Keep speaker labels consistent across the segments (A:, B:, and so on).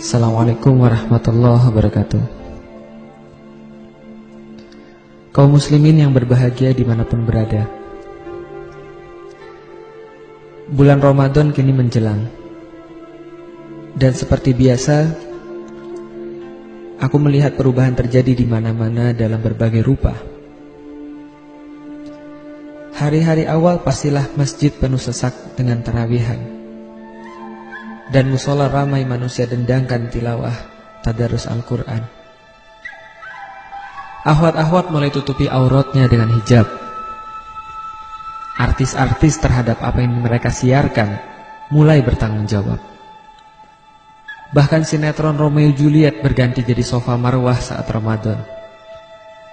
A: Assalamualaikum warahmatullahi wabarakatuh. Kaum muslimin yang berbahagia dimanapun berada, bulan Ramadan kini menjelang. Dan seperti biasa, aku melihat perubahan terjadi di mana-mana dalam berbagai rupa. Hari-hari awal pastilah masjid penuh sesak dengan tarawihan, dan musola ramai manusia dendangkan tilawah tadarus Al-Quran. Ahwat-ahwat mulai tutupi auratnya dengan hijab. Artis-artis terhadap apa yang mereka siarkan mulai bertanggung jawab. Bahkan sinetron Romeo Juliet berganti jadi sofa marwah saat Ramadan.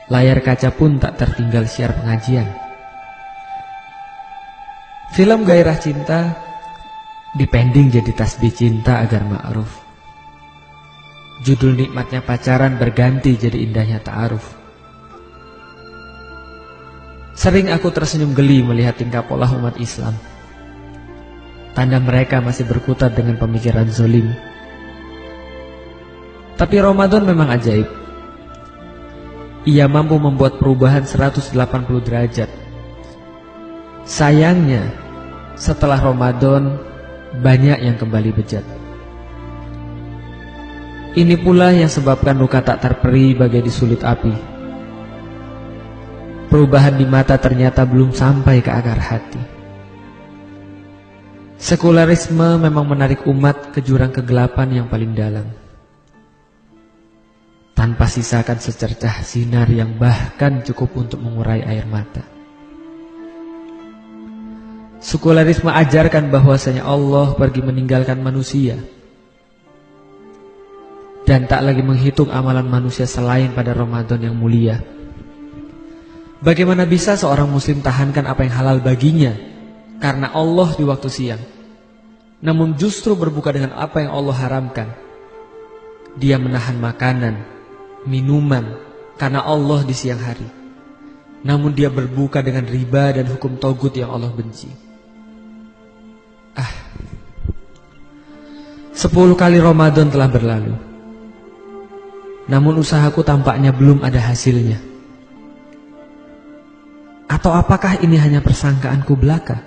A: Layar kaca pun tak tertinggal siar pengajian. Film Gairah Cinta dipending jadi tasbih cinta agar ma'ruf. Judul nikmatnya pacaran berganti jadi indahnya ta'aruf. Sering aku tersenyum geli melihat tingkah pola umat Islam. Tanda mereka masih berkutat dengan pemikiran zalim. Tapi Ramadan memang ajaib. Ia mampu membuat perubahan 180 derajat. Sayangnya, setelah Ramadan banyak yang kembali bejat. Ini pula yang sebabkan luka tak terperi bagai disulit api. Perubahan di mata ternyata belum sampai ke akar hati. Sekularisme memang menarik umat ke jurang kegelapan yang paling dalam, tanpa sisakan secercah sinar yang bahkan cukup untuk mengurai air mata. Sekularisme ajarkan bahwasanya Allah pergi meninggalkan manusia dan tak lagi menghitung amalan manusia selain pada Ramadan yang mulia. Bagaimana bisa seorang muslim tahankan apa yang halal baginya karena Allah di waktu siang, namun justru berbuka dengan apa yang Allah haramkan? Dia menahan makanan, minuman karena Allah di siang hari, namun dia berbuka dengan riba dan hukum togut yang Allah benci. 10 kali Ramadan telah berlalu, namun usahaku tampaknya belum ada hasilnya. Atau apakah ini hanya persangkaanku belaka?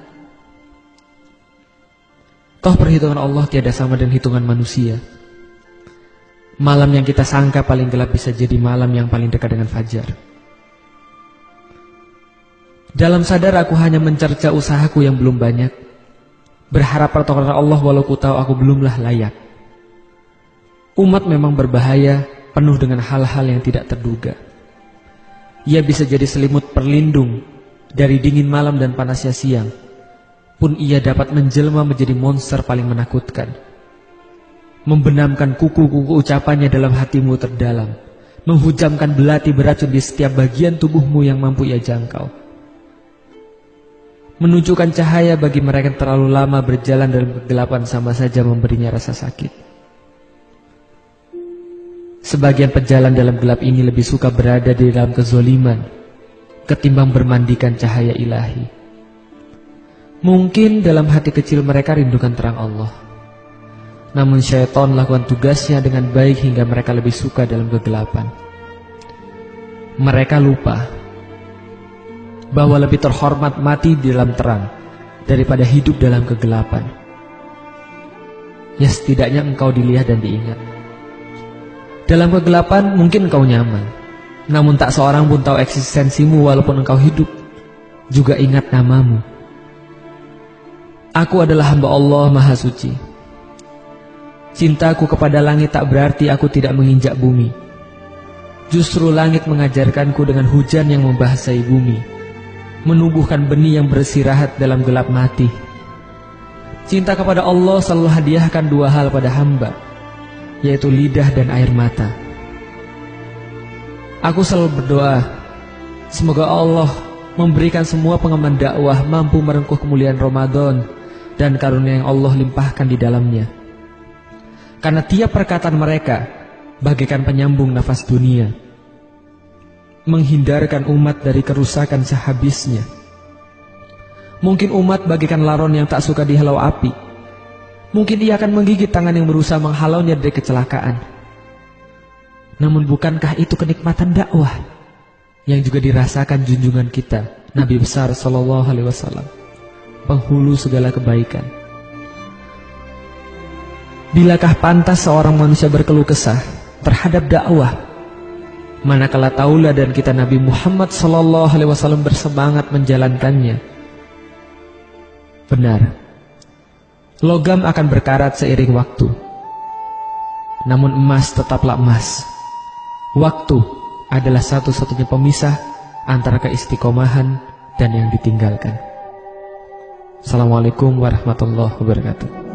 A: Toh perhitungan Allah tiada sama dengan hitungan manusia. Malam yang kita sangka paling gelap bisa jadi malam yang paling dekat dengan fajar. Dalam sadar aku hanya mencerca usahaku yang belum banyak, berharap pertolongan Allah walau ku tahu aku belumlah layak. Umat memang berbahaya, penuh dengan hal-hal yang tidak terduga. Ia bisa jadi selimut perlindung dari dingin malam dan panasnya siang, pun ia dapat menjelma menjadi monster paling menakutkan. Membenamkan kuku-kuku ucapannya dalam hatimu terdalam, menghujamkan belati beracun di setiap bagian tubuhmu yang mampu ia jangkau. Menunjukkan cahaya bagi mereka yang terlalu lama berjalan dalam kegelapan sama saja memberinya rasa sakit. Sebagian pejalan dalam gelap ini lebih suka berada di dalam kezoliman ketimbang bermandikan cahaya ilahi. Mungkin dalam hati kecil mereka rindukan terang Allah, namun syaitan lakukan tugasnya dengan baik hingga mereka lebih suka dalam kegelapan. Mereka lupa bahwa lebih terhormat mati di dalam terang daripada hidup dalam kegelapan. Ya, setidaknya engkau dilihat dan diingat. Dalam kegelapan mungkin engkau nyaman, namun tak seorang pun tahu eksistensimu walaupun engkau hidup, juga ingat namamu. Aku adalah hamba Allah Maha Suci. Cintaku kepada langit tak berarti aku tidak menginjak bumi. Justru langit mengajarkanku dengan hujan yang membahasai bumi, menumbuhkan benih yang bersirahat dalam gelap mati. Cinta kepada Allah selalu hadiahkan 2 hal pada hamba, yaitu lidah dan air mata. Aku selalu berdoa, semoga Allah memberikan semua pengemban dakwah mampu merengkuh kemuliaan Ramadan dan karunia yang Allah limpahkan di dalamnya. Karena tiap perkataan mereka bagaikan penyambung nafas dunia, menghindarkan umat dari kerusakan sehabisnya. Mungkin umat bagaikan laron yang tak suka dihalau api, Mungkin ia akan menggigit tangan yang berusaha menghalaunya dari kecelakaan. Namun bukankah itu kenikmatan dakwah yang juga dirasakan junjungan kita, Nabi besar Shallallahu Alaihi Wasallam, penghulu segala kebaikan? Bilakah pantas seorang manusia berkeluh kesah terhadap dakwah, manakala tauladan kita Nabi Muhammad Shallallahu Alaihi Wasallam bersemangat menjalankannya? Benar, logam akan berkarat seiring waktu, namun emas tetaplah emas. Waktu adalah satu-satunya pemisah antara keistiqomahan dan yang ditinggalkan. Assalamualaikum warahmatullahi wabarakatuh.